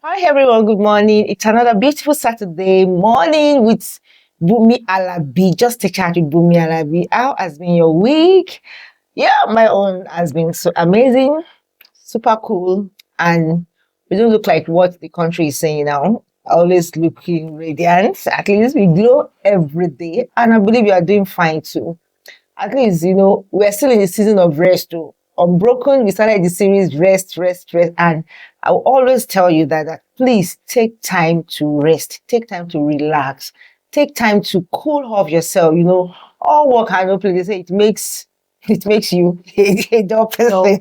Hi everyone, good morning. It's another beautiful Saturday morning with BUNMI ALABI. Just a chat with BUNMI ALABI. How has been your week? Yeah, my own has been so amazing, super cool, and we don't look like what the country is saying now. Always looking radiant. At least we glow every day, and I believe you are doing fine too. At least, we're still in the season of rest too. Unbroken, we started the series Rest, Rest, Rest. And I will always tell you that please take time to rest, take time to relax, take time to cool off yourself. All work and no play, they say it makes you a dull person.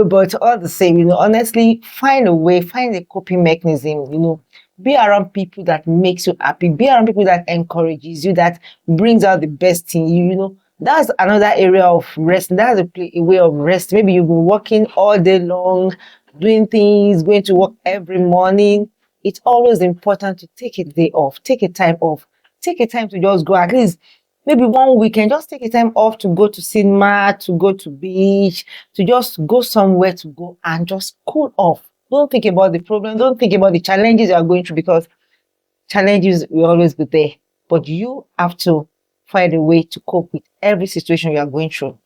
But all the same, honestly, find a way, find a coping mechanism, be around people that makes you happy, be around people that encourages you, that brings out the best in you, That's another area of rest. That's a way of rest. Maybe you've been working all day long, doing things, going to work every morning. It's always important to take a day off, take a time off, take a time to just go at least maybe one weekend, just take a time off to go to cinema, to go to beach, to just go somewhere to go and just cool off. Don't think about the problem. Don't think about the challenges you are going through because challenges will always be there. But you have to find a way to cope with every situation you are going through.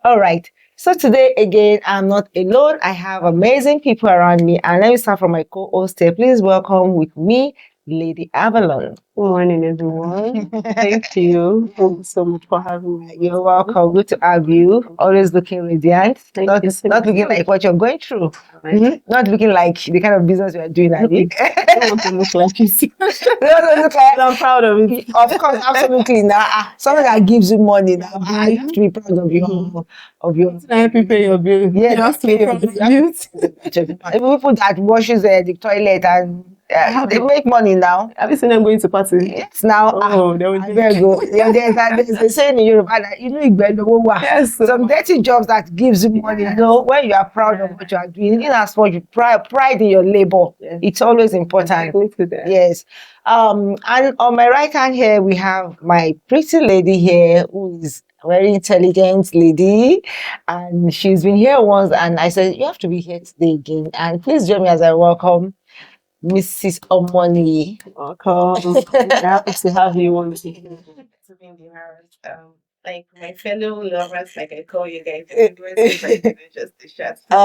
All right. So today again, I'm not alone. I have amazing people around me. And let me start from my co-host here. Please welcome with me, Lady Avalon. Good morning, everyone. Thank you. Thank you so much for having me. You're welcome. Good to have you. Always looking radiant. Thank Not, you so not looking much. like what you're going through. Right. Not looking like the kind of business you are doing, Abby. I don't want to look like you. Don't look like I'm proud of it. Of course, absolutely. Now, something that gives you money now, you have to be proud of your. Can I help you pay your bill? Yeah, You have to be proud of it. Even people that washes the toilet and they make money now. Have you seen them going to party? Yes, now. They will Very good. Yeah, there's a saying in Yoruba that Yes. some dirty jobs that gives you money. When you are proud of what you are doing, in as much you pride in your labor, it's always important. Yes. And on my right hand here, we have my pretty lady here who is a very intelligent lady, and she's been here once. And I said, you have to be here today again. And please join me as I welcome Mrs. Omoni. Welcome. Happy to have you once again. To be in the house. Like my fellow lovers, like I call you guys, just to chat. So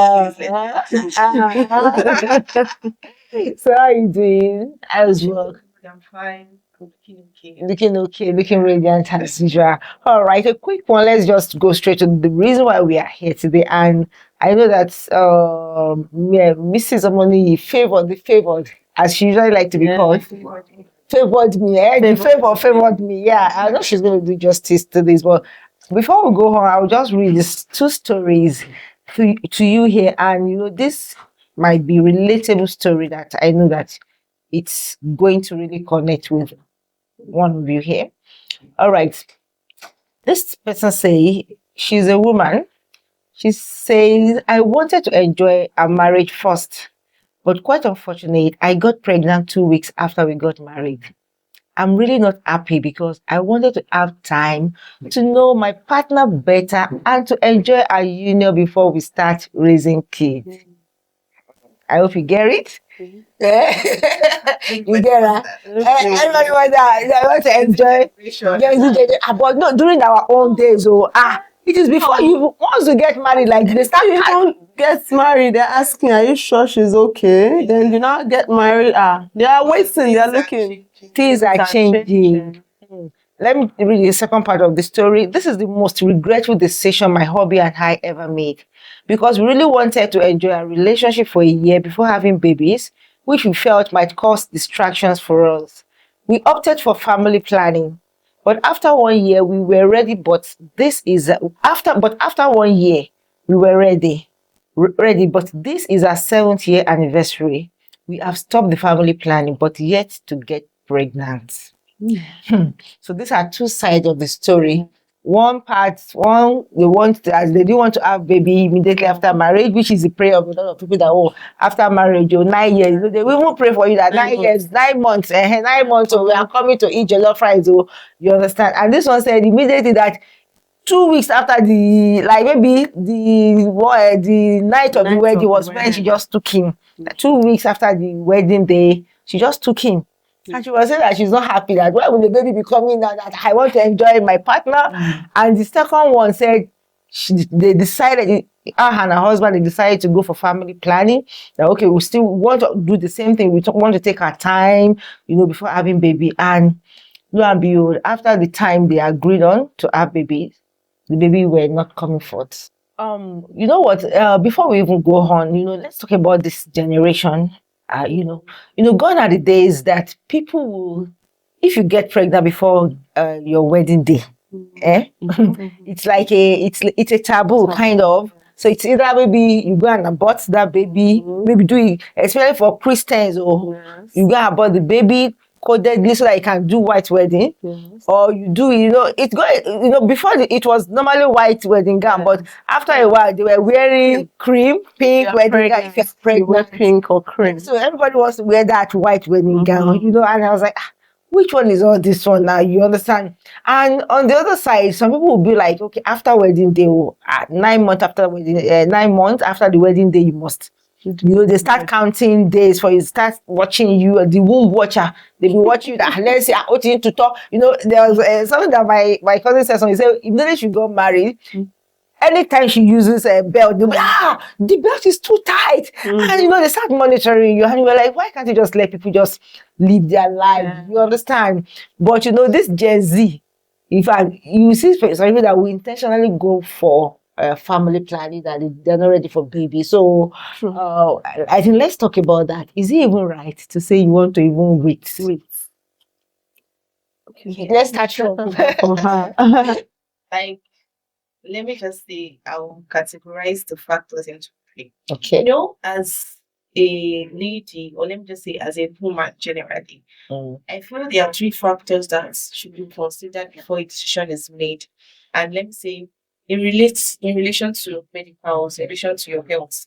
how are you doing? How's work? I'm fine. Looking okay. Looking okay, looking radiant as usual. All right, a quick one. Let's just go straight to the reason why we are here today. And I know that yeah, Mrs. Omoni favored, as she usually like to be called. Favored me, the favored me. Yeah, I know she's going to do justice to this, but before we go on, I'll just read these two stories to you here, and this might be relatable story that I know that it's going to really connect with one of you here. All right, this person say she's a woman. She says, I wanted to enjoy our marriage first, but quite unfortunate, I got pregnant 2 weeks after we got married. I'm really not happy because I wanted to have time to know my partner better and to enjoy our union before we start raising kids. I hope you get it. You get it. Everybody want that. I want to enjoy. But no, during our own days, it is before you once you get married, like they start. You don't get married, they're asking, are you sure she's okay? Then you now get married, they are waiting, they're looking. Things are changing. Let me read the second part of the story. This is the most regretful decision my hubby and I ever made because we really wanted to enjoy our relationship for a year before having babies, which we felt might cause distractions for us. We opted for family planning, but after 1 year we were ready. But after 1 year we were ready. But this is our 7th year anniversary. We have stopped the family planning, but yet to get pregnant. So these are two sides of the story. One they do want to have baby immediately after marriage, which is the prayer of a lot of people that after marriage 9 years, they will even pray for you that 9 years, 9 months, 9 months, we are coming to eat jollof rice. You understand? And this one said immediately that 2 weeks after the, like maybe the night of the Night wedding of was the when she wedding. just took him. 2 weeks after the wedding day, she just took him. And she was saying that she's not happy, that why will the baby be coming now, that I want to enjoy my partner. And the second one said they decided, her and her husband, they decided to go for family planning. That okay, we still want to do the same thing. We want to take our time, before having baby. And lo and behold, after the time they agreed on to have baby, the baby were not coming forth. You know what? Before we even go on, let's talk about this generation. Gone are the days that people will, if you get pregnant before your wedding day, it's like it's a taboo kind of. So it's either maybe you go and abort that baby, maybe do it, especially for Christians, or you go and abort the baby codedly so that you can do white wedding, or you do, before it was normally white wedding gown, but after a while they were wearing cream, pink wedding gown if you're You wear pregnant. pink or cream. So everybody wants to wear that white wedding gown, and I was like, which one is all this one now? You understand? And on the other side, some people will be like, okay, after wedding day, 9 months after wedding, 9 months after the wedding day, you must. They start counting days for you, start watching you, the womb watcher. They will watch you. That let's say, what you need to talk. There was something that my cousin said. Something, he said, immediately she got married, anytime she uses a belt, they'll be, the belt is too tight. And they start monitoring you. And you're like, why can't you just let people just live their life? You understand? But this Gen Z, in fact, you see some people that will intentionally go for family planning, that they're not ready for baby. So I think let's talk about that. Is it even right to say you want to even wait? Okay, let's start from her. Like, let me just say, I'll categorize the factors into three. Okay. As a lady, or let me just say, as a woman generally, I feel there are three factors that should be considered before a decision is made. And let me say, in relation to medicals, in relation to your health.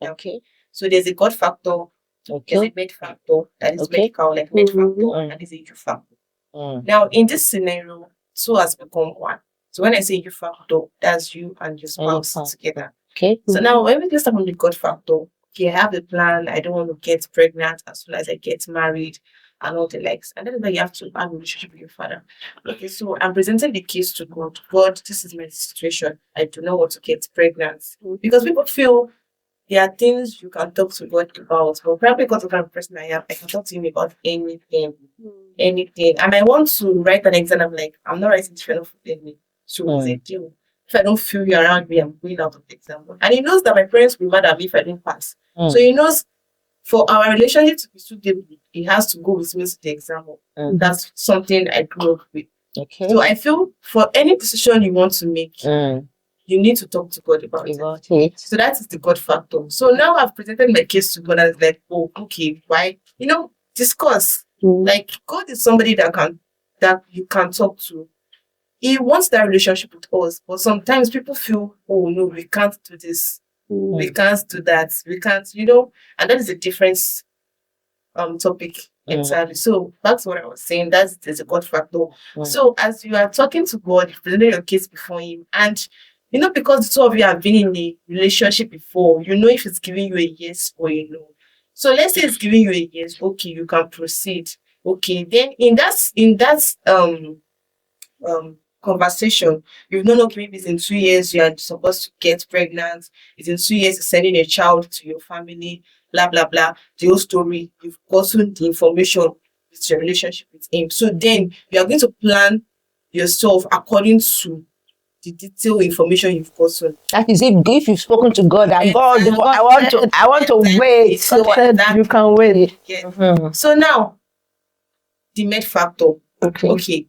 Okay. So there's a God factor, there's a med factor, that is medical, like med factor, and there's a you factor. Now, in this scenario, two has become one. So when I say you factor, that's you and your spouse together. Okay. So now when we start from the God factor, okay, I have the plan, I don't want to get pregnant as soon as I get married and all the likes. And then you have to have a relationship with your father. Okay, so I'm presenting the case to God. God, this is my situation. I do not want to get pregnant. Because people feel there are things you can talk to God about, but probably because of the kind of person I am, I can talk to him about anything. Anything. And I want to write an exam. I'm like, I'm not writing this fellow for me. So it's a deal. If I don't feel you around me, I'm going out of the exam. And he knows that my parents will be mad at me if I don't pass. So he knows for our relationship to be suitable, he has to go with me to the exam. That's something I grew up with. Okay. So I feel for any decision you want to make, you need to talk to God about it. So that is the God factor. So now I've presented my case to God and it's like, oh, okay, why? Discuss. Like, God is somebody that you can talk to. He wants that relationship with us, but sometimes people feel, oh no, we can't do this, we can't do that, we can't, and that is a different topic entirely. So that's what I was saying. There's a God factor. So as you are talking to God, you've presented your case before Him, and because the two of you have been in a relationship before, if it's giving you a yes or a no. So let's say it's giving you a yes, okay, you can proceed. Okay, then in that conversation, you've known, okay, maybe it's in 2 years you are supposed to get pregnant, it's in 2 years you're sending a child to your family, blah blah blah. The whole story, you've gotten the information with your relationship with him. So then you are going to plan yourself according to the detailed information you've gotten. That is if you've spoken to God and God, I want to wait. So you can wait. So now the med factor. Okay.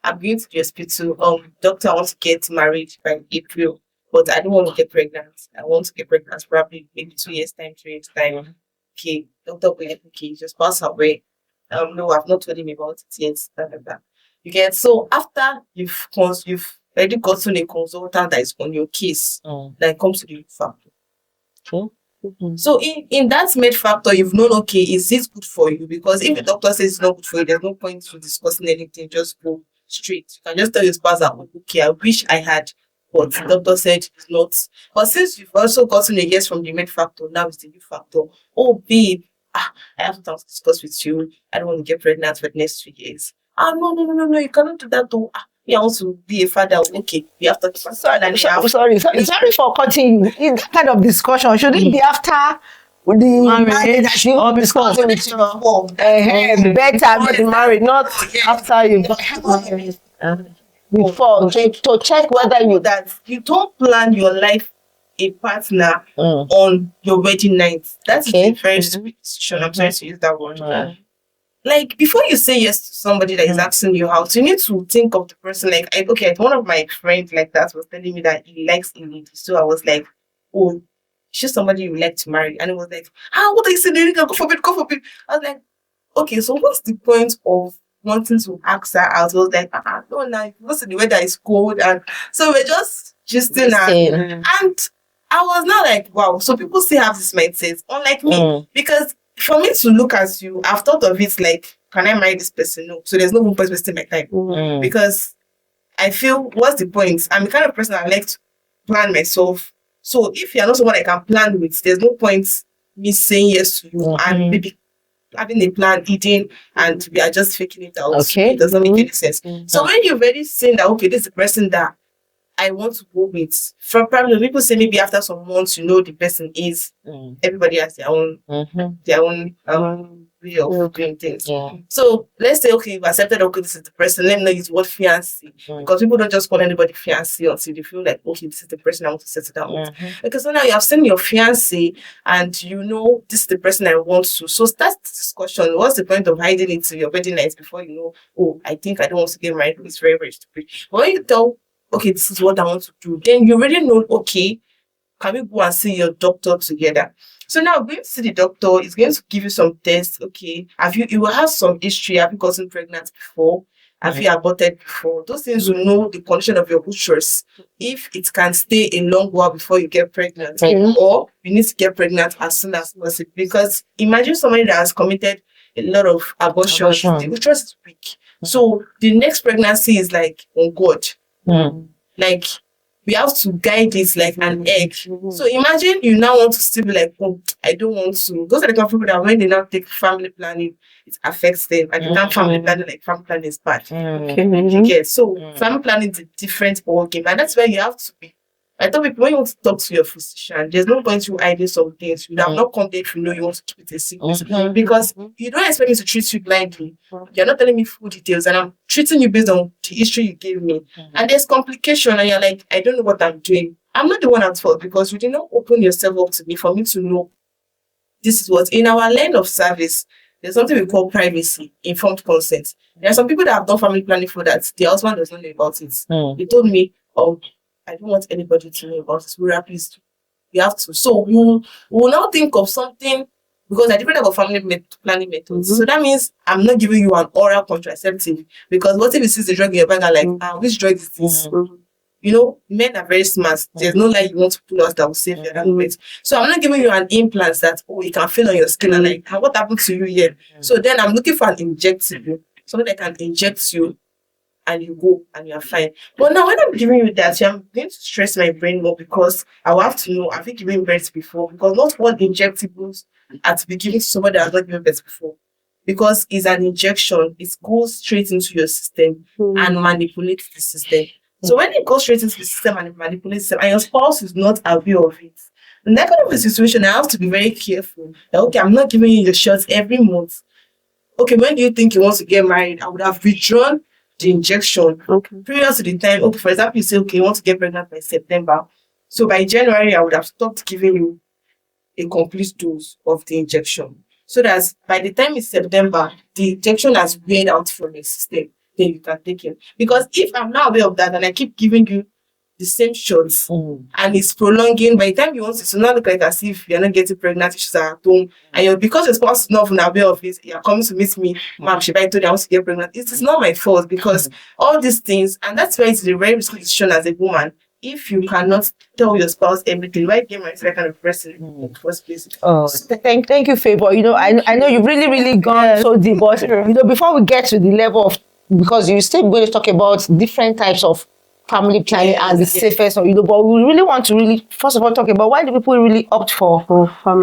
I'm going to the hospital. Doctor, I want to get married by April, but I don't want to get pregnant. I want to get pregnant probably maybe 2 years time, 3 years time. Okay, doctor will like, okay, just pass away. No, I've not told him about it yet. That. You get, so after you've already gotten a consultant that is on your case, that comes to the factor. Okay. So in that med factor, you've known, okay, is this good for you? Because if the doctor says it's not good for you, there's no point to discussing anything. Just go straight. You can just tell your spouse that, okay, I wish I had but the doctor said it's not. But since you've also gotten a yes from the med factor, now it's the new factor. Oh, babe, I have something to discuss with you. I don't want to get pregnant for the next 2 years. No, you cannot do that though. Yeah, I want to be a father. Okay, we have to talk about Sorry, that. And you have- sorry for cutting you. In that kind of discussion, should it be after the marriage that you Or discuss before. with your better Get married, not after you got married. before to check whether you that you don't plan your life a partner Mm. on your wedding night. That's Okay. a very stupid decision. I'm sorry to use that word. Mm. Like before you say yes to somebody that is asking you out, you need to think of the person. Like, okay, one of my friends like that was telling me that he likes a lady, so I was like, oh, she's somebody you like to marry, and it was like, what are you saying? Go forbid, go forbid. I was like, okay, so what's the point of wanting to ask her out? I was like, no, now because the weather is cold, and so we're just gisting and I was not like, wow. So people still have this mindset, unlike me, because for me to look at you, I've thought of it like, can I marry this person? No. So there's no point wasting my time because I feel, what's the point? I'm the kind of person I like to plan myself. So if you're not someone I can plan with, there's no point me saying yes to you and maybe having a plan, eating, and we are just faking it out. Okay. It doesn't make any sense. So when you've already seen that, okay, this is the person that I want to go with, from probably people say maybe after some months, you know, the person is, everybody has their own way of doing things. Yeah. So let's say, okay, you've accepted, okay, this is the person. Let me know it's what fiancé. Because people don't just call anybody fiancé until they feel like, okay, this is the person I want to settle down with. Because so now you have seen your fiancé and you know this is the person I want to. So that's the discussion. What's the point of hiding it to your wedding night before you know, oh, I think I don't want to get married? It's very, very stupid. But when you tell, okay, this is what I want to do, then you already know, okay, can we go and see your doctor together? So now going to see the doctor is going to give you some tests. Okay, you will have some history. Have you gotten pregnant before? Have you aborted before? Those things will know the condition of your uterus. If it can stay a long while before you get pregnant, or you need to get pregnant as soon as possible. Because imagine somebody that has committed a lot of abortions, the uterus is weak. So the next pregnancy is like on God. Like we have to guide it like an egg. So imagine you now want to still be like, oh, I don't want to. Those are the kind of people that when they now take family planning, it affects them. And the time family planning is bad. You get so family planning is a different ball game, and that's where you have to be. I tell people when you want to talk to your physician, there's no point you hiding some things. You have not come there if you know you want to keep it a secret. Because you don't expect me to treat you blindly. You're not telling me full details, and I'm treating you based on the history you gave me. And there's complication, and you're like, I don't know what I'm doing. I'm not the one at fault because you did not open yourself up to me for me to know this is what in our line of service. There's something we call privacy, informed consent. There are some people that have done family planning for that. Their husband does not know about it. They told me, oh, I don't want anybody to know about this. We're pleased. We have to. So we will now think of something because they're different about family planning methods. So that means I'm not giving you an oral contraceptive because what if you see the drug in your bag and like, which drug is this? You know, men are very smart. There's no lie you want to pull out that will save your moment. So I'm not giving you an implant that, oh, you can feel on your skin and like, what happened to you here? So then I'm looking for an injectable, something that can inject you and you go and you're fine. But now when I'm giving you that, I'm going to stress my brain more because I will have to know, have you given birth before? Because not all injectables are to be given to somebody that has not given birth before. Because it's an injection, it goes straight into your system and manipulates the system. So when it goes straight into the system and it manipulates it, and your spouse is not aware of it, in that kind of a situation, I have to be very careful. That, okay, I'm not giving you the shots every month. Okay, when do you think you want to get married? I would have withdrawn the injection previous to the time. Okay, for example, you say, okay, you want to get pregnant by September. So by January, I would have stopped giving you a complete dose of the injection. So that by the time it's September, the injection has weighed out from your system. Then you can take it. Because if I'm not aware of that and I keep giving you the same shots and it's prolonging, by the time you want to not look like as if you're not getting pregnant, issues are at home, and because your spouse is not even aware of it, you're coming to meet me, ma'am, she told you I want to get pregnant. It is not my fault because all these things, and that's why it's a very risky decision as a woman. If you cannot tell your spouse everything, why get married to that kind of person in the first place? Oh, thank you, Favor. You know, I know you've really gone so deep, but you know, before we get to the level of, because you still going to talk about different types of family planning Yes, as the yes. safest, or but we really want to really first of all talk about why do people really opt for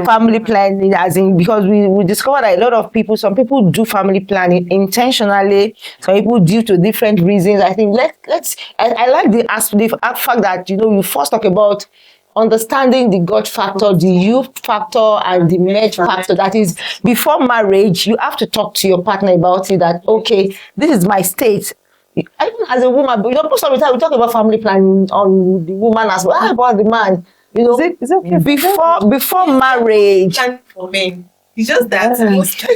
family planning, as in because we discovered that a lot of people, some people do family planning intentionally, some people due to different reasons. I think I like the fact that you first talk about understanding the God factor, the youth factor, and the marriage factor. That is, before marriage, you have to talk to your partner about it. That okay, this is my state. Even as a woman, but most of the time we talk about family planning on the woman as well. How about the man? Is it okay Before marriage. Plan for men. It's just that most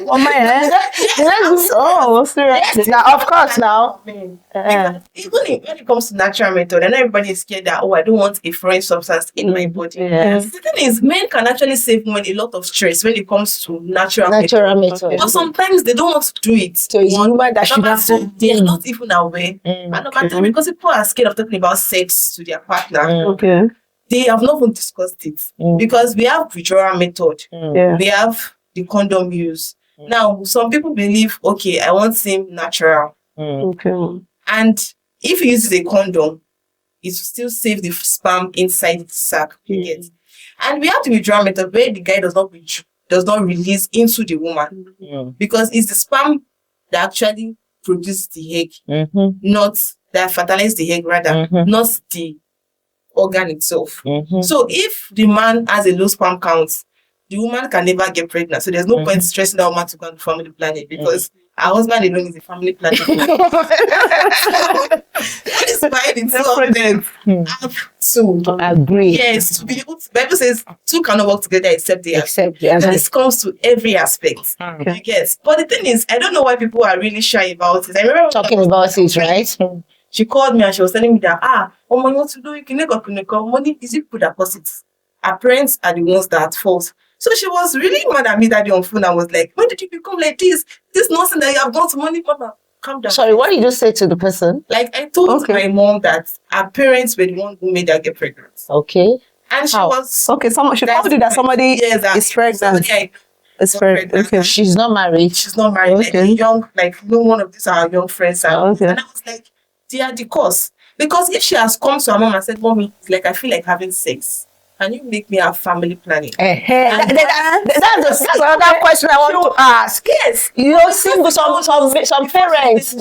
Oh my head. Oh, serious. Now, of course, now. men. Because even when it comes to natural method, I know everybody is scared that I don't want a foreign substance in my body. Yes. The thing is, men can actually save women a lot of stress when it comes to natural Natural method. method. But sometimes they don't want to do it. So it's woman that should Number have two, they are not even aware. And number three, because people are scared of talking about sex to their partner, Okay. they have not even discussed it. Because we have withdrawal method, Yeah. we have the condom use. Now, some people believe, okay, I want same natural. Okay. And if you use a condom, it will still save the sperm inside the sac. You get. And we have the withdrawal method where the guy does not release into the woman, because it's the sperm that actually produces the egg, not that fertilize the egg, rather, not the organ itself. So if the man has a low sperm count, the woman can never get pregnant. So there's no point stressing that woman to go on family planning, because her husband alone is a family planning. That is why the two of them have to agree. Yes, to be able to, Bible says two cannot work together except they are. Except And this comes to every aspect. You get. But the thing is, I don't know why people are really shy about it. I remember talking about it, right? She called me and she was telling me that oh my, what to do? You can money. Is it people that cause it? Our parents are the ones that are at fault. So she was really mad at me that day on phone. I was like, when did you become like this? This nonsense that you have got money, mama. Calm down. Sorry, what did you say to the person? Like, I told my mom that our parents were the ones who made her get pregnant. Okay. And she was Okay, she told you that somebody is pregnant. Somebody Is pregnant. Okay. She's not married. She's not married. Like a young, like no one of these are young friends. And I was like, they are the cause. Because if she has come to her mom and said, Mommy, like I feel like having sex, can you make me have family planning? That's another question I want to ask. Yes. You know, some parents.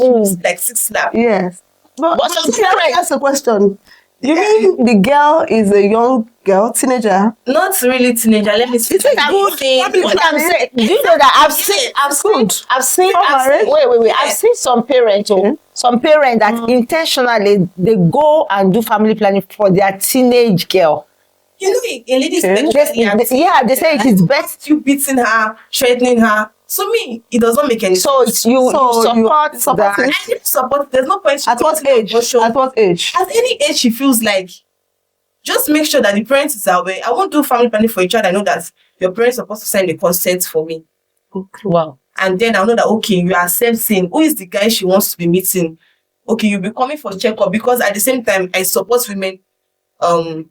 Like 6 slap. Yes. But some can I parents. ask a question? You mean the girl is a young girl, teenager? Not really teenager. Let me see. What I'm saying. Do you know that I've seen. Wait. I've seen some parents, some parents that intentionally they go and do family planning for their teenage girl. You know, a lady's they say it is best. You beating her, threatening her. So me, it does not make any sense. So you support that. I need to support. There's no point. At what age? At what age? At any age she feels like. Just make sure that the parents is aware. I won't do family planning for each other. I know that your parents are supposed to sign the consent for me. Okay. Wow. And then I know that, okay, you are accepting who is the guy she wants to be meeting. Okay, you'll be coming for checkup, because at the same time, I support women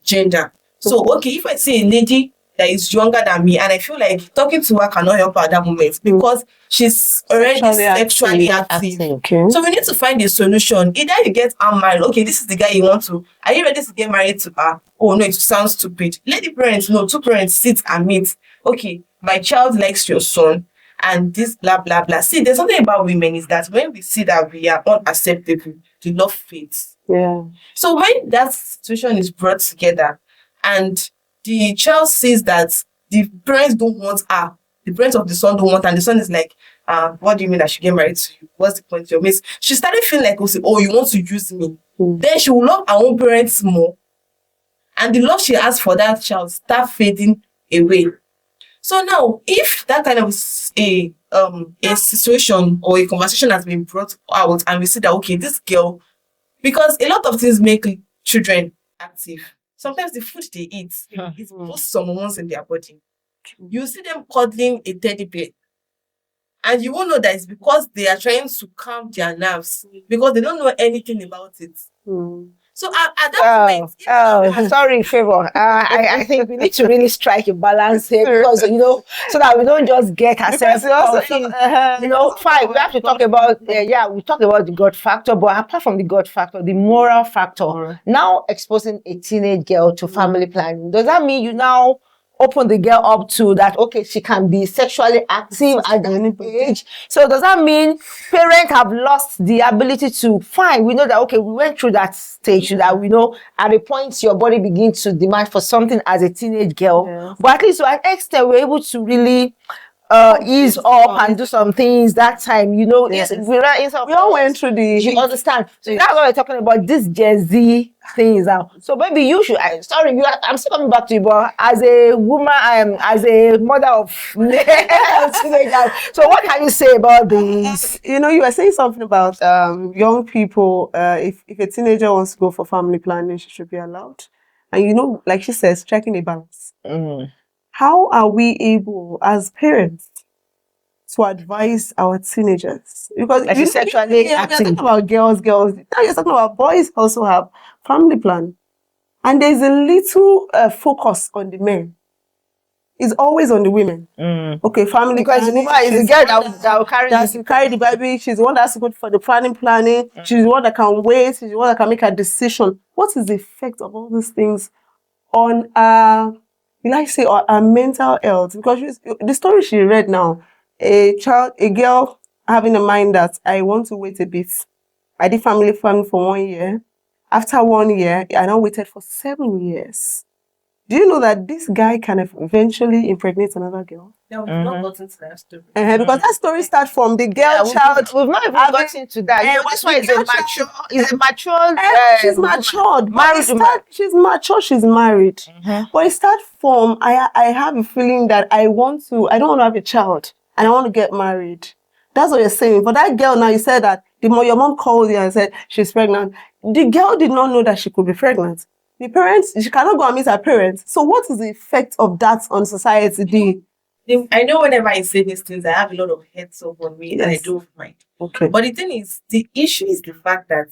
gender. So, okay, if I see a lady that is younger than me and I feel like talking to her cannot help her at that moment because she's already sexually active. Okay. So we need to find a solution. Either you get married. Okay, this is the guy you want to. Are you ready to get married to her? Oh no, it sounds stupid. Let the parents know. Two parents sit and meet. Okay, my child likes your son and this blah blah blah. See, there's something about women is that when we see that we are unacceptable, the love fades. Yeah. So when that situation is brought together and the child says that the parents don't want her, the parents of the son don't want her, and the son is like, what do you mean I should get married to you? What's the point of your miss? She started feeling like, oh, you want to use me. Then she will love her own parents more. And the love she has for that child start fading away. So now, if that kind of a situation or a conversation has been brought out and we see that, okay, this girl, because a lot of things make children active. Sometimes the food they eat, it puts some hormones in their body. You see them cuddling a teddy bear. And you won't know that it's because they are trying to calm their nerves because they don't know anything about it. So at that moment, Sorry, favor. I think we need to really strike a balance here because so that we don't just get ourselves confused. Fine. We have to talk about we talk about the God factor, but apart from the God factor, the moral factor. Now exposing a teenage girl to family planning, does that mean you now open the girl up to that? Okay, she can be sexually active at any age. So does that mean parents have lost the ability to fine? We know that we went through that stage that we know at a point your body begins to demand for something as a teenage girl, but at least to an extent we're able to really ease up and do some things that time. We all went through the. You understand? So that's what we're talking about. This Gen Z things now. So maybe you should. I'm still coming back to you, but as a woman, as a mother of teenagers. So what can you say about this? You were saying something about young people. If a teenager wants to go for family planning, she should be allowed. And like she says, striking a balance. How are we able, as parents, to advise our teenagers? Because like sexually active. You're talking about girls. Now you're talking about boys also have family plan, and there's a little focus on the men. It's always on the women. Okay, family because the woman is the girl that will carry the baby. She's the one that's good for the planning. She's the one that can wait. She's the one that can make a decision. What is the effect of all these things on our mental health? Because the story she read now, a girl having a mind that I want to wait a bit. I did family planning for 1 year. After 1 year, I now waited for 7 years. Do you know that this guy can eventually impregnate another girl? No, we've not gotten to that story. Because that story starts from the girl child. We've not even gotten to that. This one is a mature. She's matured. She's mature. She's married. But it starts from I have a feeling that I don't want to have a child and I want to get married. That's what you're saying. But that girl now, you said that your mom called you and said she's pregnant. The girl did not know that she could be pregnant. The parents, she cannot go and meet her parents. So what is the effect of that on society? I know whenever I say these things, I have a lot of heads up on me and I don't mind. Okay. But the thing is, the issue is the fact that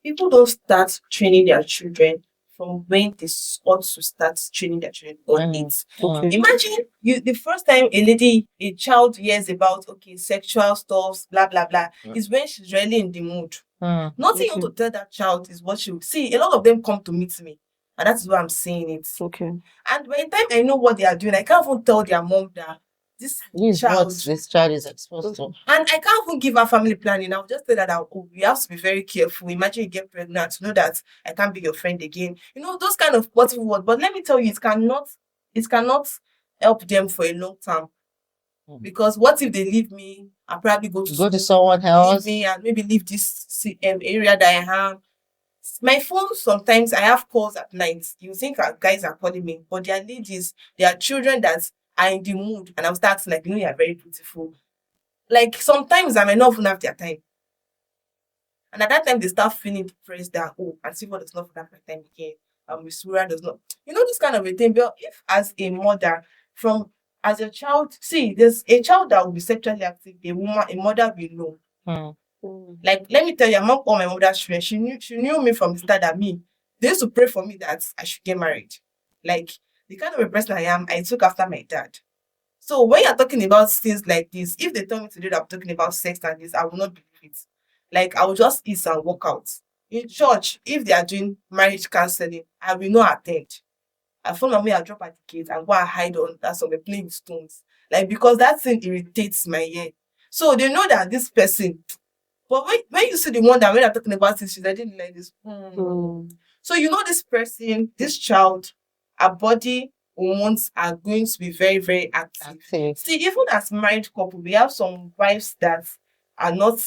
people don't start training their children from when they ought to start training their children on it. Okay. Imagine the first time a child hears about sexual stuff, blah blah blah, is when she's really in the mood. Nothing you want to tell that child is what she would see. A lot of them come to meet me, and that's why I'm saying it. Okay. And by the time I know what they are doing, I can't even tell their mom that this child is exposed to. And I can't even give her family planning. I'll just tell her that we have to be very careful. Imagine you get pregnant, know that I can't be your friend again. Those kind of positive words. But let me tell you, it cannot help them for a long time. Because what if they leave me? I'll probably go to someone else, leave me and maybe leave this area that I have. My phone, sometimes I have calls at night. You think guys are calling me, but they are ladies, they are children that are in the mood, and I'll start like, you are very beautiful. Like sometimes I might not even have their time. And at that time they start feeling depressed that and see what does not have my time again. Miss Sura does not. This kind of a thing. But if as a mother, as a child, there's a child that will be sexually active, a mother will know. Like, let me tell you, among all my mother's friends, she knew me from the start that they used to pray for me that I should get married. Like, the kind of a person I am, I took after my dad. So when you're talking about things like this, if they tell me today that I'm talking about sex and this, I will not believe it. Like, I will just eat and walk out. In church, if they are doing marriage counseling, I will not attend. I phone my way, I drop at the gate and go and hide on that some playing with stones. Like, because that thing irritates my ear. So they know that this person. But when you see the one that when I'm talking about this, I didn't like this. So this person, this child, our body hormones are going to be very, very active. See, even as married couple, we have some wives that are not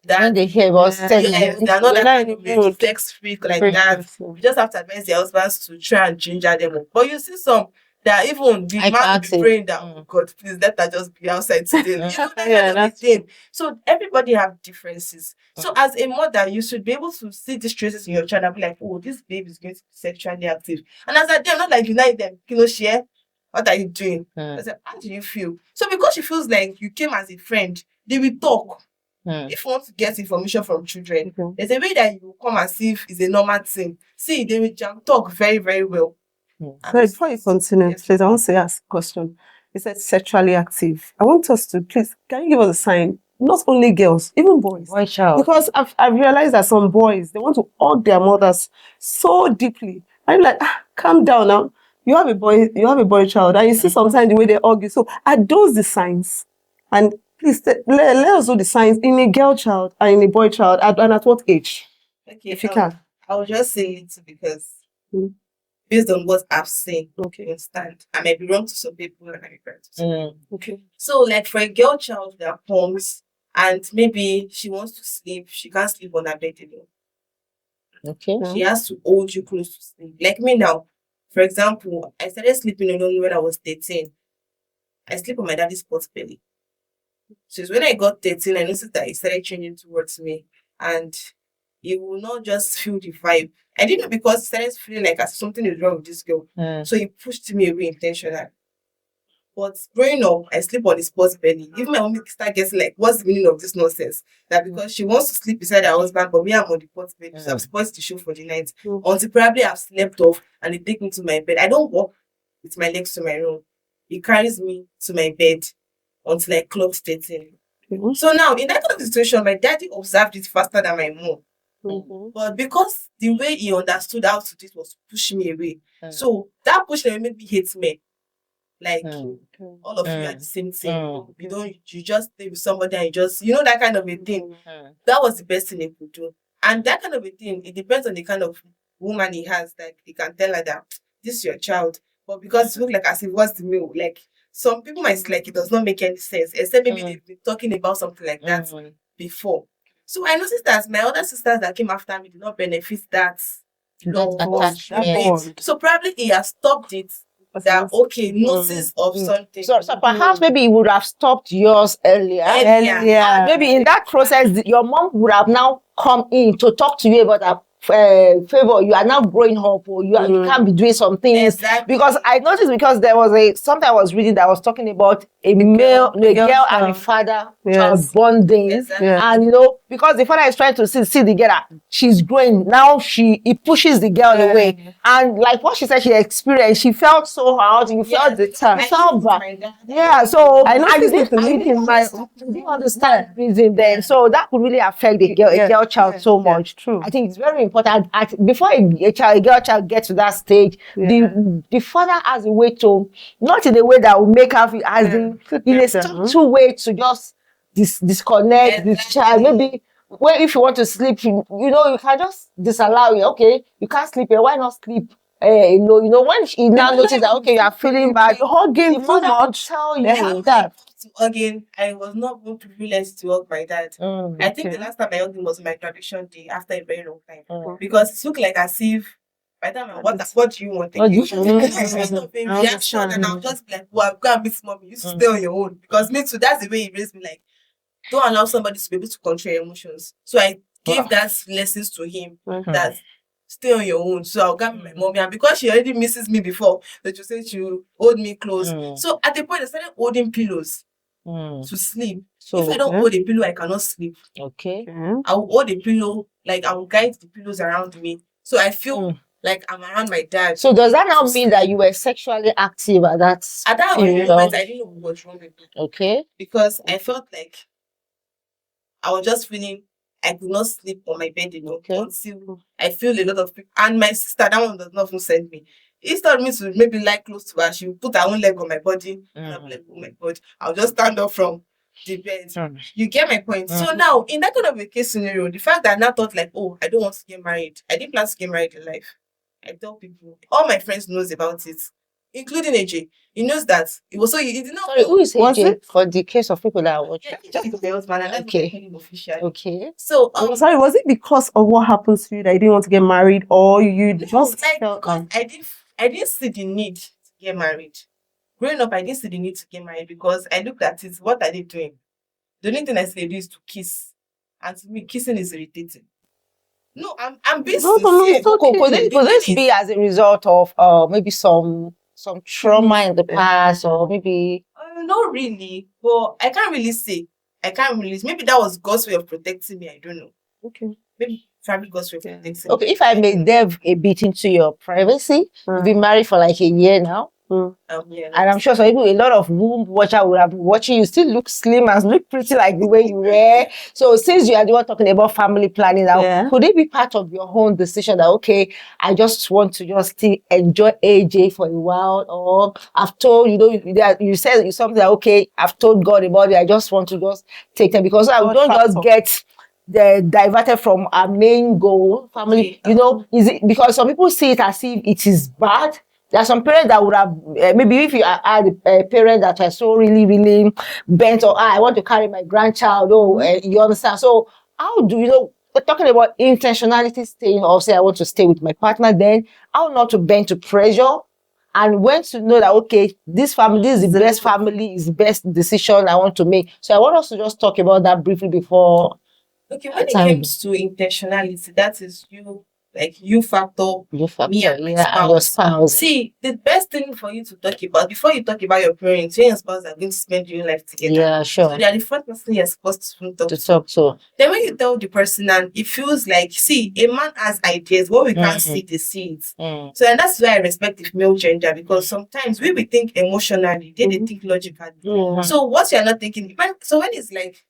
that when they hear about sex, they're not that sex freak like that. We just have to advise their husbands to try and ginger them up. But you see some that even the man will be praying that, oh God, please let her just be outside today. That's the thing. So everybody have differences. So as a mother, you should be able to see these traces in your child and be like, oh, this baby is going to be sexually active. And as a dad, not like unite them, share. What are you doing? I said, how do you feel? So because she feels like you came as a friend, they will talk. If you want to get information from children, Okay. there's a way that you come as if it's a normal thing. See, they will jam talk very, very well. But before you continue, Yes. please, I want to ask a question. You said sexually active. I want us to, please, can you give us a sign? Not only girls, even boys. Boy child. Because I've realized that some boys, they want to hug their mothers so deeply. I'm like, calm down now. You have a boy child, and you see sometimes the way they hug you. So are those the signs? And please let us know the signs in a girl child and in a boy child, and at what age? Okay, If you can. I will just say it because Mm. based on what I've seen, Okay. you understand, I might be wrong to some people and I might be right to some. Okay. So, like for a girl child that comes and maybe she wants to sleep, she can't sleep on her bed alone. Okay. She has to hold you close to sleep. Like me now, for example, I started sleeping alone when I was 13. I sleep on my daddy's pot belly. So it's when I got 13, I noticed that he started changing towards me. And he will not just feel the vibe. I didn't know because he started feeling like something is wrong with this girl. So he pushed me away intentionally. But growing up, I sleep on his pot belly. Even my mom start guessing like, what's the meaning of this nonsense? That because she wants to sleep beside her husband, but me, I'm on the pot belly. So I'm supposed to show for the night. Until probably I've slept off and they take me to my bed. I don't walk with my legs to my room. He carries me to my bed until I clock 13. So now, in that kind of situation, my daddy observed it faster than my mom. But because the way he understood how to do it was to push me away. So that push away made me hate men. Like all of you are the same thing. You just stay with somebody and you know that kind of a thing. That was the best thing they could do. And that kind of a thing, it depends on the kind of woman he has. Like he can tell her that this is your child. But because it look like as if what's the meal? Like some people might say like it does not make any sense, except maybe they've been talking about something like that before. So I noticed that my other sisters that came after me did not benefit that love attachment. So probably he has stopped it. That okay, notice of something. So perhaps maybe he would have stopped yours earlier. Yeah. Maybe in that process, your mom would have now come in to talk to you about that favor. You are now growing up, or you can't be doing some things. Exactly. Because I noticed because there was something I was reading that was talking about a girl and a father child bonding. Exactly. And you know, because the father is trying to see the girl, she's growing. Now he pushes the girl away. And like what she said she experienced, she felt so hurt. You felt the time. Felt bad. Yeah, so I noticed didn't understand the reason then. So that could really affect the girl child so much. True. I think it's very important before a girl child gets to that stage, the father has a way to, not in a way that will make her feel as in a subtle way to just disconnect this child. Maybe if you want to sleep, you know, you can just disallow it. Okay, you can't sleep here. Why not sleep? You know, when she now notices that okay, you are feeling bad, you're hugging too much. Tell you that. Again, I was not going to realize to hug my dad. I think the last time I hugged him was my graduation day after a very long time. Because it looked like as if by the time what do you want again? Reaction, and I'll just be like, well, I've got to miss mommy. You should stay on your own. Because me too, that's the way he raised me. Like, don't allow somebody to be able to control your emotions. So I gave that lessons to him that stay on your own. So I'll get my mommy, and because she already misses me before, that you say she will hold me close. So at the point I started holding pillows to sleep. So if I don't hold a pillow, I cannot sleep. Okay. I will hold a pillow, like I will guide the pillows around me. So I feel like I'm around my dad. So does that now mean that you were sexually active at that moment? I didn't know what was wrong with me. Okay. Because I felt like I was just feeling I could not sleep on my bed, until I feel a lot of people. And my sister, that one does not even send me. Instead of me to maybe lie close to her, she would put her own leg on my body. I'll just stand up from the bed. You get my point? So now, in that kind of a case scenario, the fact that I now thought like, oh, I don't want to get married. I didn't plan to get married in life. I tell people, all my friends knows about it, including AJ. He knows that it was so he did not. Sorry, who is AJ for the case of people that are watching? Just the husband, and okay. Officially. Okay. So sorry, was it because of what happened to you that you didn't want to get married, or you just felt I didn't see the need to get married. Growing up, I didn't see the need to get married because I looked at it. What are they doing? The only thing I see they do is to kiss, and to me, kissing is irritating. No, I'm being sincere. Could this be as a result of maybe some trauma in the past, or maybe not really, but I can't really say. I can't release. Maybe that was God's way of protecting me. I don't know. Okay. Maybe probably God's way of protecting me. Okay, if I may delve a bit into your privacy, you've Mm. been married for like a year now. Yeah. And I'm sure some people, a lot of womb watcher will have been watching you, still look slim and look pretty like the way you were. So since you are the one talking about family planning now, Yeah. could it be part of your own decision that, okay, I just want to just still enjoy AJ for a while? Or I've told, you said something that, okay, I've told God about it. I just want to just take them because I God don't just factor. get diverted from our main goal, family. Okay. Is it because some people see it as if it is bad? There are some parents that would have, maybe if you are a parent that are so really, really bent or I want to carry my grandchild, you understand. So how do we're talking about intentionality staying or say I want to stay with my partner, then how not to bend to pressure and when to know that, okay, this is the best family, is the best decision I want to make. So I want us to just talk about that briefly before. Okay, when it comes to intentionality, that is you factor, me and my and your spouse. spouse. See, the best thing for you to talk about before you talk about your parents, you and your spouse are going to spend your life together. Yeah, sure. So they are the first person you're supposed to talk to. To. Then when you tell the person and it feels like, see, a man has ideas, what we can't see, they see it. So and that's why I respect the male gender because sometimes we think emotionally, they think logically. So what you're not thinking, so when it's like,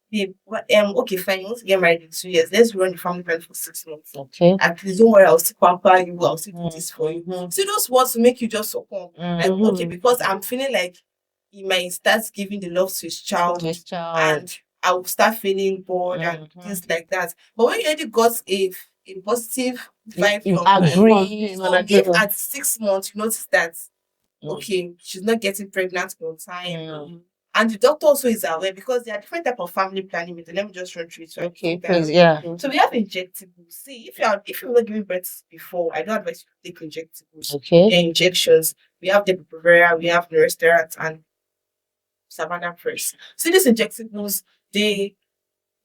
babe, okay, fine, you want to get married in 2 years. Let's run the family plan for 6 months. Okay. At least don't worry, I'll still pamper you, I'll still do this for you. See those words to make you just succumb. Like, okay, because I'm feeling like he might start giving the love to his child. And I will start feeling bored and things like that. But when you already got a positive vibe from agree. so if at 6 months you notice that okay, she's not getting pregnant on time. And the doctor also is aware because there are different type of family planning methods. Let me just run through it. Okay, please, yeah. So we have injectables. See, if you're not giving birth before, I don't advise you to take injectables. Okay. They're injections. We have Depo-Provera, we have Neresterat and Savannah Press. See, these injectables, they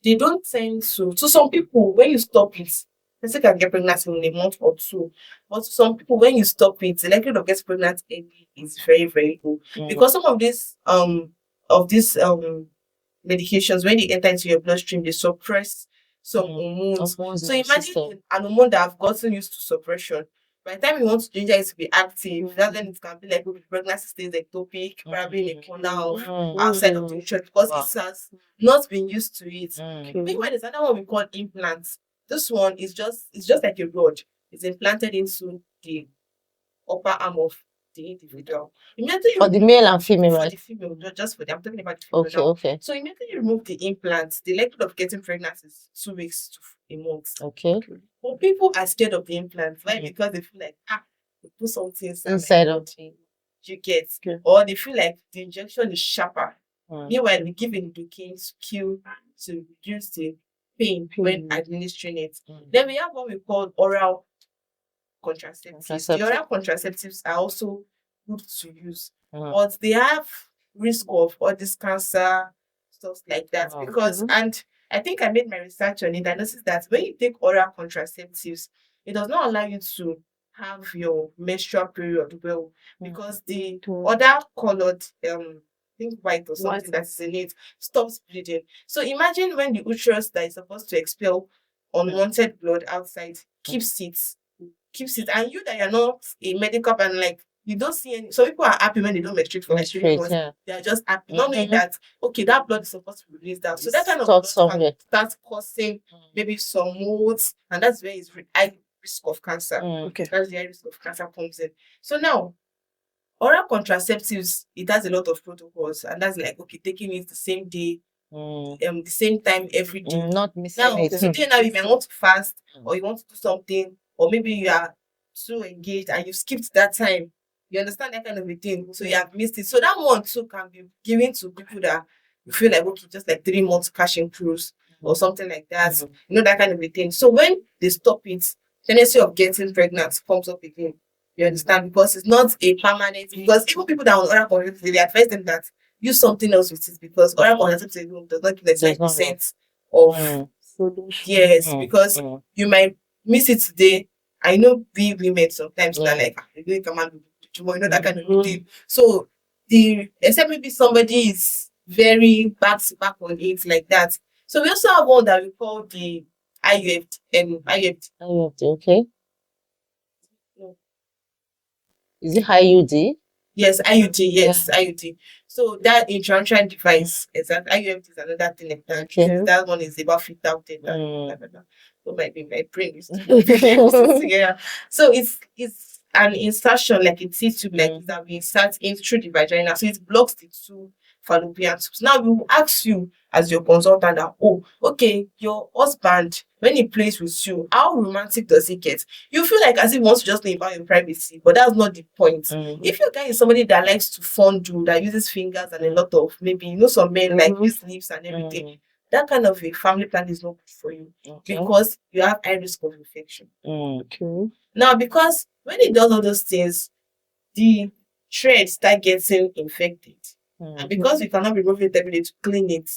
don't tend to some people, when you stop it, person can get pregnant in a month or two. But to some people, when you stop it, the likelihood of getting pregnant early is very, very low. Because some of these medications, when they enter into your bloodstream, they suppress some hormones. So imagine an hormone that have gotten used to suppression. By the time you want to ginger it to be active, that then it can be like the pregnancy stays ectopic, probably in a corner of outside of the uterus because it has not been used to it. Meanwhile, there's another one we call implants. This one is just like a rod. It's implanted into the upper arm of the individual. For the male and female, for right? the female, not just for them. I'm talking about the female. now. Okay. So immediately you remove the implants, the likelihood of getting pregnant is 2 weeks to a month. Okay. But people are scared of the implants. Why? Because they feel like they put something Inside of the you get. Or they feel like the injection is sharper. Meanwhile, we give lidocaine to reduce the pain when administering it. Then we have what we call oral contraceptives. The oral contraceptives are also good to use, but they have risk of all this cancer, stuff like that. Because and I think I made my research on it. I noticed that when you take oral contraceptives, it does not allow you to have your menstrual period well because the other colored I think white or something that's in it stops bleeding. So imagine when the uterus that is supposed to expel unwanted blood outside keeps it, and you that you're not a medical and like you don't see any. So people are happy when they don't menstruate for like 3 months. They are just happy, not knowing that okay, that blood is supposed to be released out. So that kind of blood can start causing maybe some molds, and that's where it's high risk of cancer. That's the high risk of cancer comes in. So now, oral contraceptives, it has a lot of protocols, and that's like okay, taking it the same day, the same time every day. Not missing Now, it. today now you may want to fast or you want to do something, or maybe you are too engaged and you skipped that time. You understand that kind of a thing, so you have missed it. So that one too can be given to people that you feel like okay, just like 3 months cash in cruise or something like that. You know, that kind of a thing. So when they stop it, tendency of getting pregnant comes up again. You understand? Because it's not a permanent. Because even people that are on oral contraceptives, they advise them that use something else with it because oral contraceptives alone does not give the 9% of yes, because you might miss it today. I know we women sometimes that like you know that kind of thing. So except maybe somebody is very back to back on it like that. So we also have one that we call the IUFT. IUFT, okay. Is it IUD? Yes, IUD, yes, IUD. So that intrauterine device is that IUFT is another thing like that. Okay. That one is about 50,000. So my brain is together. So it's an insertion like a T-tube like that we insert in through the vagina. So it blocks the two fallopian tubes. Now we will ask you as your consultant that, oh, okay, your husband, when he plays with you, how romantic does he get? You feel like as if he wants to just know about your privacy, but that's not the point. If your guy is somebody that likes to fondue, that uses fingers and a lot of maybe, some men like use lips and everything, that kind of a family plan is not good for you because you have high risk of infection. Okay. Now, because when he does all those things, the threads start getting infected. And because we cannot remove it every day to clean it,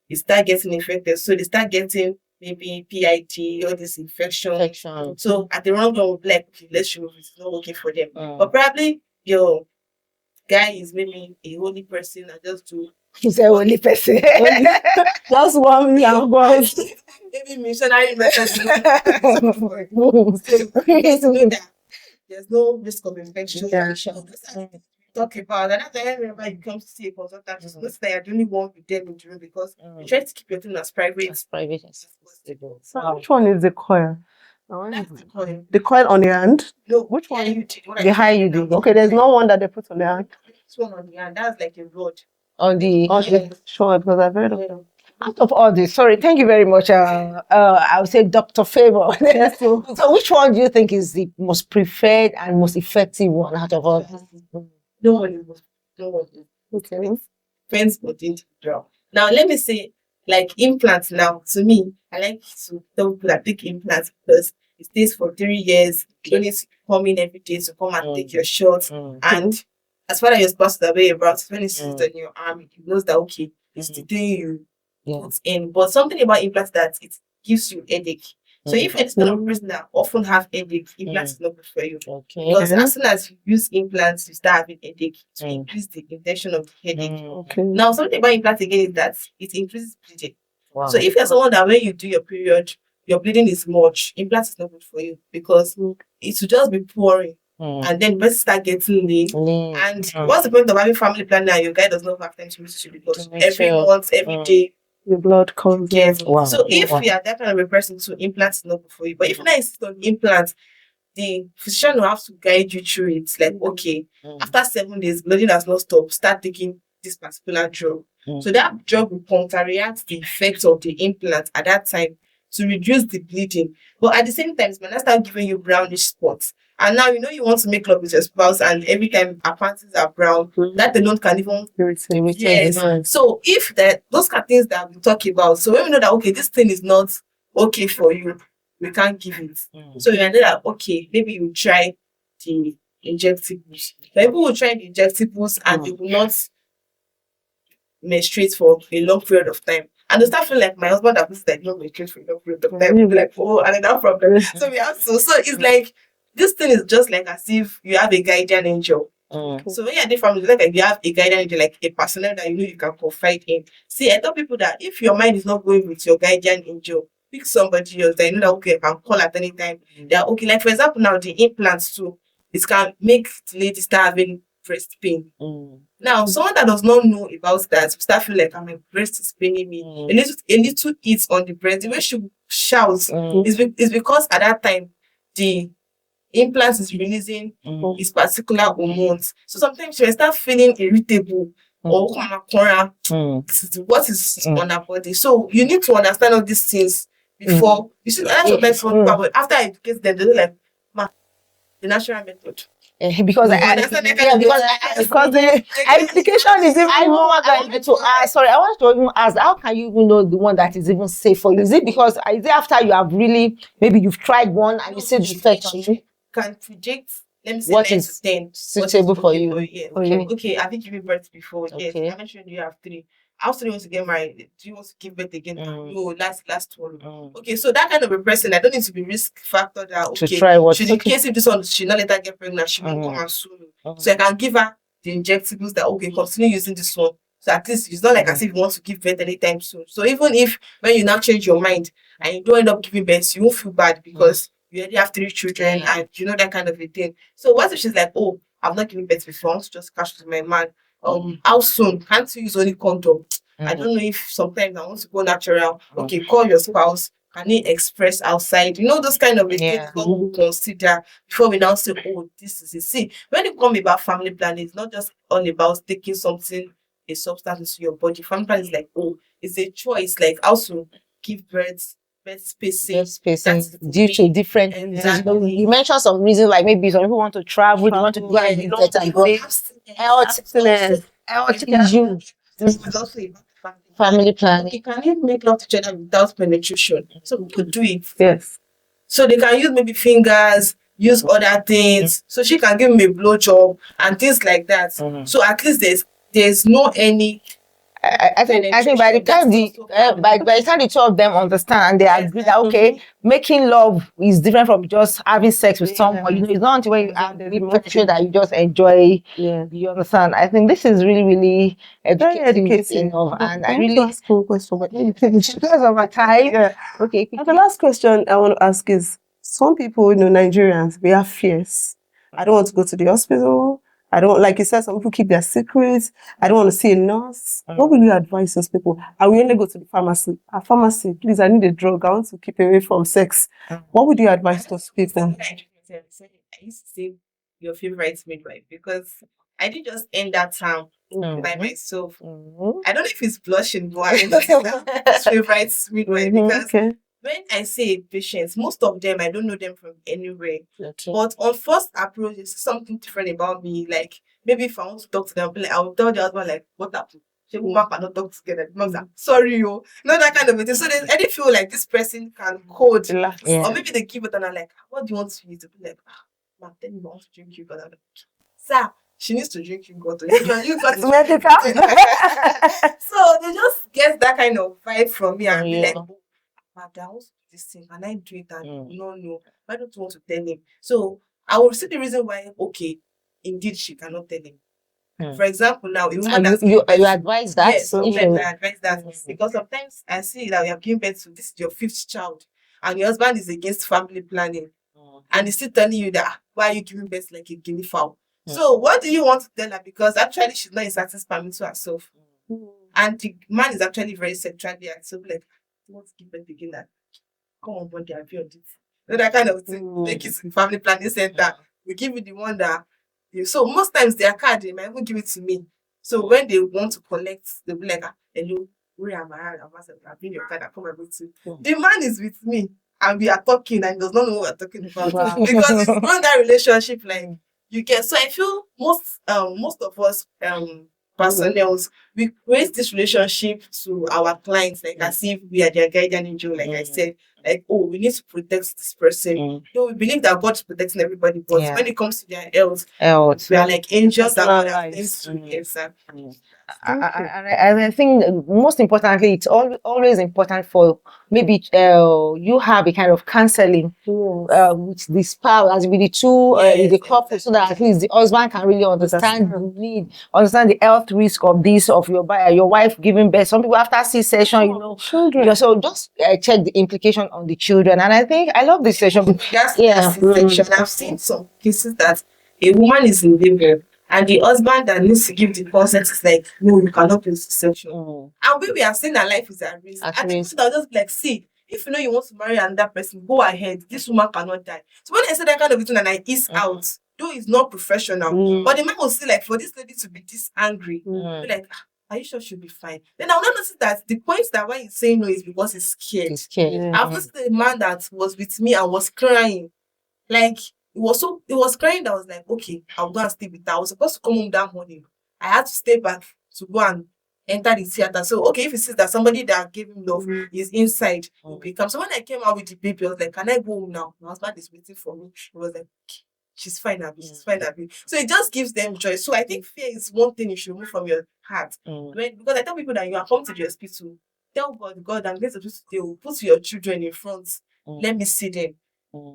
it start getting infected. So they start getting maybe PID, all this infection. So at the wrong time, we'll be like, okay, let's remove it. It's not working for them. But probably your guy is maybe a holy person and just do. He's a holy person. That's one me and God. Maybe missionary method. There's no risk of infection. Talk about and after whenever you come to see a consultant, just notice that you're the only one with them in the room because you try to keep your thing as private as possible. So which one is the coil? That's the coil. The coil on the hand? No, which one? The high you do. Okay, there's no one that they put on the hand. This one on the hand, that's like a rod. On the sure, because I've heard of it. Out of all this, sorry, thank you very much. I would say Dr. Favor. So which one do you think is the most preferred and most effective one out of all this? No one is. Okay. Depends on the individual. Now, let me say, like implants now, to me, I like to tell people that take implants because it stays for 3 years. You don't need to come in every day to come and take your shots. And as far as you're supposed to be about, when it's on your arm, it knows that, okay, it's the thing you put in. But something about implants that it gives you headache. So if it's not a person that often have headache, implants is not good for you. Okay. Because as soon as you use implants, you start having headache to increase the intention of the headache. Okay. Now, something about implants again is that it increases bleeding. Wow. So if you're someone that when you do your period, your bleeding is much, implants is not good for you because it will just be pouring. And then breasts start getting lean. And what's the point of having family planning and your guy does not have time to meet you because every month, every day, your blood comes in. Wow. So if you are that kind of a person, so implants is not good for you. But if you not insist on implants, the physician will have to guide you through it. Like, okay, after 7 days, bleeding has not stopped. Start taking this particular drug. So that drug will counteract the effects of the implant at that time to reduce the bleeding. But at the same time, it's gonna start giving you brownish spots. And now you want to make love with your spouse, and every time our panties are brown, that alone can even So if those kind of things that we talk about, so when we know that okay, this thing is not okay for you, we can't give it. So you know that okay, maybe you try the injectables. People will try the injectables and they will not menstruate for a long period of time. And they start feeling like my husband has like not menstruate for a long period of time. We'll be like, oh, another problem. So we have to. So it's like this thing is just like as if you have a guardian angel. So when you're different, like you have a guardian angel, like a personnel that you can confide in. See, I tell people that if your mind is not going with your guardian angel, pick somebody else that you know that okay, I can call at any time. They're okay. Like for example, now the implants too, it can make the lady start having breast pain. Now, someone that does not know about that will start feeling like my breast is paining me. A little heat on the breast. The way she shouts is because at that time the implant is releasing its particular hormones. So sometimes she will start feeling irritable or what is on her body. So you need to understand all these things before you see. Sometimes after I educate them, they're like, "Ma, the natural method." Because application is even more than to ask. Sorry, I want to even ask, how can you even know the one that is even safe for you? Is it because is it after you have really maybe you've tried one and you see the effect on you? Can predict, let me say, what 9 is to 10 suitable for you? Yeah. Okay, I think giving birth before. Yes, I mentioned you have 3. How soon do you want to get married? Do you want to give birth again? No, last one. Okay, so that kind of a person, I don't need to be risk factor that okay, to try what should in case if this one she not let her get pregnant, she won't come and sue me. So I can give her the injectables that okay, continue using this one. So at least it's not like as if you want to give birth anytime soon. So even if when you now change your mind and you don't end up giving birth, you won't feel bad because you already have 3 children and you know that kind of a thing. So what if she's like, oh, I've not given birth before, I want to just catch with my man. How soon? Can't you use only condom? I don't know if sometimes I want to go natural. Okay, call your spouse. Can he express outside? You know, those kind of things what we consider before we now say, oh, this is it. See, when it comes about family planning, it's not just all about taking something, a substance into your body. Family planning is like, oh, it's a choice, like how to give birth, birth spacing. spacing That's the due to main- different reasons. Exactly. You mentioned some reasons, like maybe some people want to travel, they want to go and Yeah, get a break. Health issues, It's also about family planning. okay, can you make love to each other without penetration? So people do it. Yes. So they can use maybe fingers, use other things. So she can give me a blowjob and things like that. So at least there's no any. I think by the time by the time the two of them understand and they agree that okay, making love is different from just having sex with someone. You know, it's not until when you have the real penetration that you just enjoy. Yeah. You understand? I think this is really, really Very educative educative. enough, and I want to really ask one question, but maybe finish. because of my time. Yeah. Okay. And the last question I want to ask is: some people, Nigerians, we have fears. I don't want to go to the hospital. I don't, like you said, some people keep their secrets. I don't want to see a nurse. What will you advise those people? I will only go to the pharmacy. A pharmacy, please, I need a drug. I want to keep away from sex. What would you advise those people? I used to say your favorite midwife because I did just end that term by myself. I don't know if it's blushing, but I mean, this favorite midwife because when I say patients, most of them I don't know them from anywhere. But on first approach, it's something different about me. Like maybe if I want to talk to them, I'll be like, I'll tell the husband like, what happened? She woman cannot talk together. The mom's like, sorry, you know that kind of thing. So they already feel like this person can code. Or maybe they give it and I'm like, what do you want to use? To be like, man, tell me I want to drink you, but I'm like, sir, she needs to drink you got to you got to Medical. So they just get that kind of vibe from me and be like, oh, Mother, I want to do this thing. Can I do it? And no. Why don't you want to tell him? So I will see the reason why, okay, indeed she cannot tell him. For example, now, a woman that's you advise that? Yes, sometimes I advise that because sometimes I see that you have given birth to this is your 5th child and your husband is against family planning and he's still telling you that why are you giving birth like a guinea fowl? So what do you want to tell her? Because actually she's not inserting sperm into herself. And the man is actually very sexually active, like, you want to give birth again that come on, body, I'll be on this. You know, that kind of thing. Take it to the family planning center. We give you the one that so most times their card, they might even give it to me. So when they want to collect, they'll be like, hello, where am I? I've been your card, I come and with you. The man is with me and we are talking and he does not know what we're talking about. Because it's not that relationship like you get. So I feel most of us personnel, we create this relationship to our clients like as if we are their guardian angel, like I said. Like, oh, we need to protect this person. So we believe that God is protecting everybody, but when it comes to their health, we are like angels that God has things to exactly. I think most importantly, it's always important for maybe you have a kind of counseling with the spouse, as with the two, with the couple, so that at least the husband can really understand the need, understand the health risk of this, of your wife giving birth. Some people after C-section, children. So just check the implication on the children. And I think I love this session. C-section. I've seen some cases that a woman is in labor and the husband that needs to give the consent is like, no, you cannot do C-section. And we are saying that life is at risk. And the person will just be like, see, if you know you want to marry another person, go ahead. This woman cannot die. So when I say that kind of thing and I ease out, though it's not professional, but the man will say like, for this lady to be this angry, be like, are you sure she'll be fine? Then I'll notice that the point that why he's saying no is because he's scared. I've noticed the man that was with me and was crying. Like, it was crying that I was like, okay, I'll go and stay with her. I was supposed to come home that morning. I had to stay back to go and enter the theater. So, okay, if he sees that somebody that gave him love is inside, he'll become. So when I came out with the baby, I was like, can I go home now? My husband is waiting for me. He was like, she's fine, Abby. She's fine, Abby. So it just gives them joy. So I think fear is one thing you should remove from your heart. Because I tell people that you are coming to the hospital, tell God, I'm going to do today. Put your children in front. Let me see them.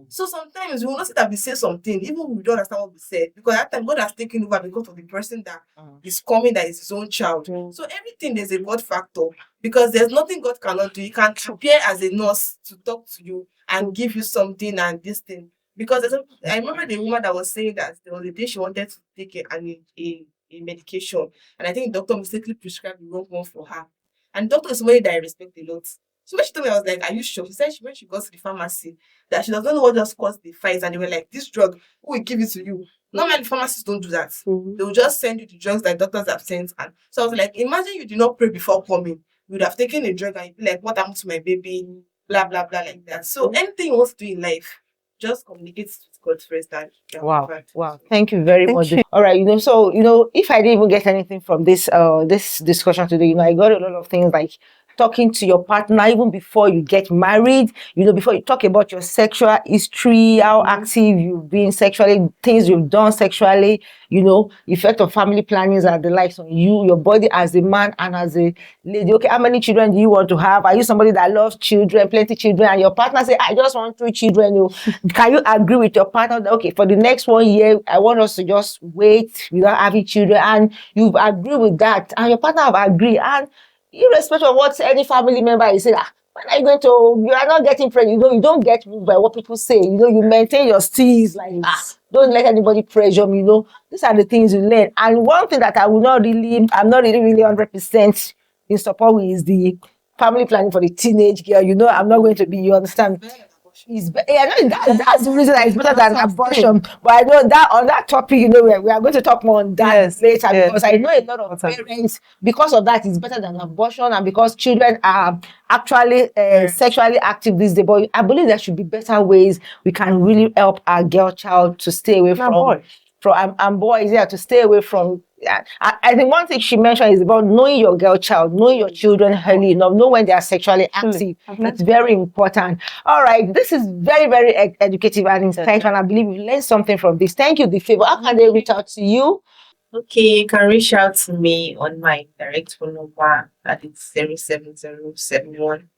So sometimes we will not say that we say something, even we don't understand what we said, because at that time God has taken over because of the person that is coming, that is his own child. So everything there's a God factor, because there's nothing God cannot do. He can appear as a nurse to talk to you and give you something and this thing. Because I remember the woman that was saying that there was a day she wanted to take a medication, and I think the doctor mistakenly prescribed the wrong one for her. And doctor is somebody that I respect a lot. So when she told me, I was like, "Are you sure?" She said when she got to the pharmacy, that she doesn't know what just caused the fight, and they were like, "This drug, who will give it to you?" Normally, pharmacists don't do that. They will just send you the drugs that doctors have sent. And so I was like, imagine you did not pray before coming. You would have taken a drug and you'd be like, "What happened to my baby?" Blah blah blah, like that. So anything you want to do in life, just communicate with God first. And Wow. Thank you very much. All right, so if I didn't even get anything from this discussion today, I got a lot of things like talking to your partner even before you get married, before you talk about your sexual history, how active you've been sexually, things you've done sexually, effect of family plannings and the likes on you, your body as a man and as a lady. Okay, how many children do you want to have? Are you somebody that loves children, plenty children, and your partner say, "I just want 3 children"? Can you agree with your partner that, okay, for the next 1 year, I want us to just wait without having children, and you've agreed with that, and your partner have agreed, and irrespective of what any family member is saying, when are you going to, you are not getting pregnant, you don't get moved by what people say, you maintain your steez, like, don't let anybody pressure me, these are the things you learn. And one thing that I'm not really 100% in support with is the family planning for the teenage girl. I'm not going to be, you understand? That's the reason that it's better than abortion. But I know that on that topic, we are going to talk more on that later, because I know a lot of parents, because of that, it's better than abortion, and because children are actually sexually active these days. But I believe there should be better ways we can really help our girl child to stay away from boys, to stay away from. I think one thing she mentioned is about knowing your girl child, knowing your children early enough, know when they are sexually active. It's very important. All right, this is very, very educative and insightful, and I believe you learned something from this. Thank you, the favor. How can they reach out to you? Okay, you can reach out to me on my direct phone number, that is 07071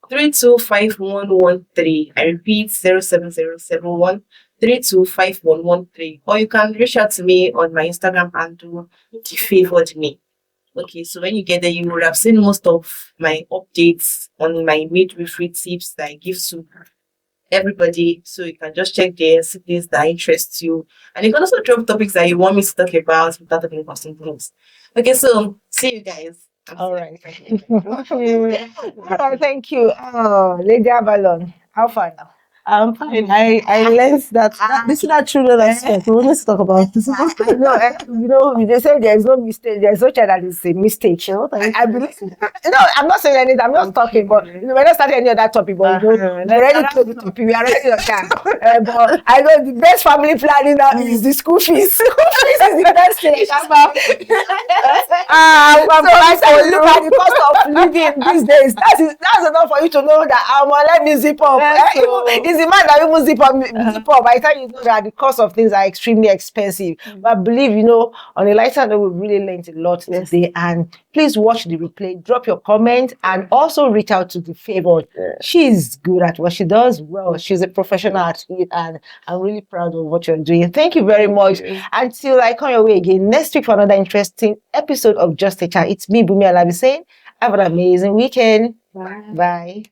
325113. I repeat, 07071 325113. Or you can reach out to me on my Instagram handle, The Favored Me. Okay, so when you get there, you would have seen most of my updates on my midwifery tips that I give to everybody. So you can just check there, see things that interest you. And you can also drop topics that you want me to talk about without talking about something else. Okay, so see you guys. All right. All right, thank you. Lady Avalon, how far now? I'm fine. I learned that this is not children aspect. We need to talk about this. They say there's no mistake, there's no child that is a mistake. I believe. I'm not saying anything. I'm not talking, but we're not starting any other topic. But we're ready to the topic. We are ready to start. But I know the best family planning now is the school fees. School fees is the best thing. Look at the cost of living these days. That's enough for you to know that let me zip up. It's the man that even zip up. By the time you know that the cost of things are extremely expensive. But I believe, on a lighter note, we really learned a lot today. And please watch the replay, drop your comment, and also reach out to the Favored. She's good at what she does. Well, she's a professional at it, and I'm really proud of what you're doing. Thank you very much. Until I come your way again next week for another interesting episode of Just a Chat. It's me, BUNMI, ALABI, saying have an amazing weekend. Bye.